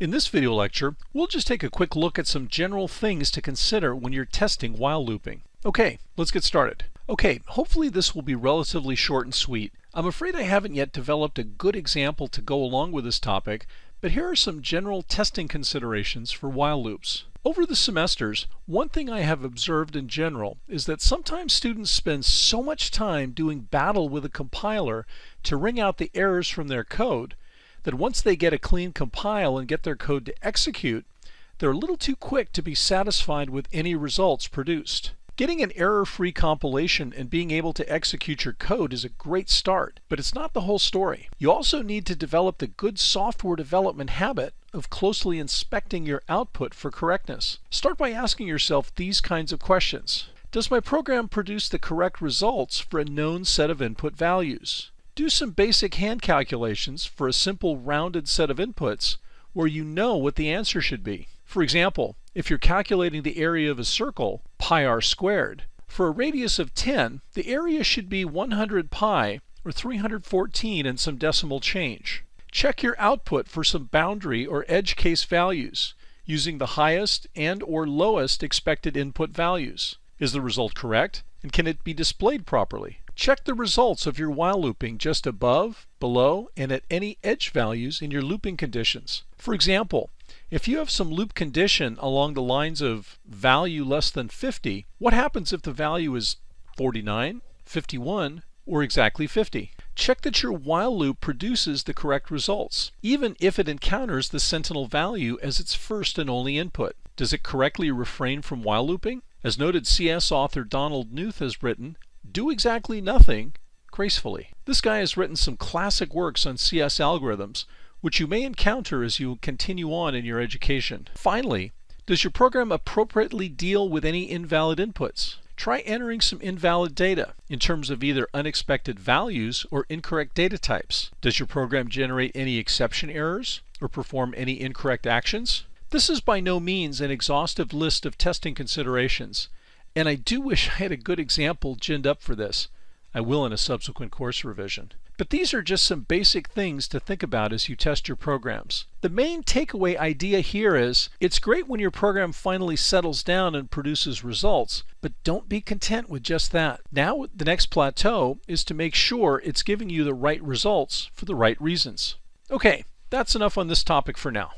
In this video lecture, we'll just take a quick look at some general things to consider when you're testing while looping. Okay, let's get started. Okay, hopefully this will be relatively short and sweet. I'm afraid I haven't yet developed a good example to go along with this topic, but here are some general testing considerations for while loops. Over the semesters, one thing I have observed in general is that sometimes students spend so much time doing battle with a compiler to wring out the errors from their code that once they get a clean compile and get their code to execute, they're a little too quick to be satisfied with any results produced. Getting an error-free compilation and being able to execute your code is a great start, but it's not the whole story. You also need to develop the good software development habit of closely inspecting your output for correctness. Start by asking yourself these kinds of questions. Does my program produce the correct results for a known set of input values? Do some basic hand calculations for a simple rounded set of inputs where you know what the answer should be. For example, if you're calculating the area of a circle, pi r squared, for a radius of 10, the area should be 100 pi, or 314 and some decimal change. Check your output for some boundary or edge case values using the highest and or lowest expected input values. Is the result correct? And can it be displayed properly? Check the results of your while looping just above, below, and at any edge values in your looping conditions. For example, if you have some loop condition along the lines of value less than 50, what happens if the value is 49, 51, or exactly 50? Check that your while loop produces the correct results, even if it encounters the sentinel value as its first and only input. Does it correctly refrain from while looping? As noted CS author Donald Knuth has written, do exactly nothing gracefully. This guy has written some classic works on CS algorithms, which you may encounter as you continue on in your education. Finally, does your program appropriately deal with any invalid inputs? Try entering some invalid data in terms of either unexpected values or incorrect data types. Does your program generate any exception errors or perform any incorrect actions? This is by no means an exhaustive list of testing considerations, and I do wish I had a good example ginned up for this. I will in a subsequent course revision. But these are just some basic things to think about as you test your programs. The main takeaway idea here is, it's great when your program finally settles down and produces results, but don't be content with just that. Now the next plateau is to make sure it's giving you the right results for the right reasons. Okay, that's enough on this topic for now.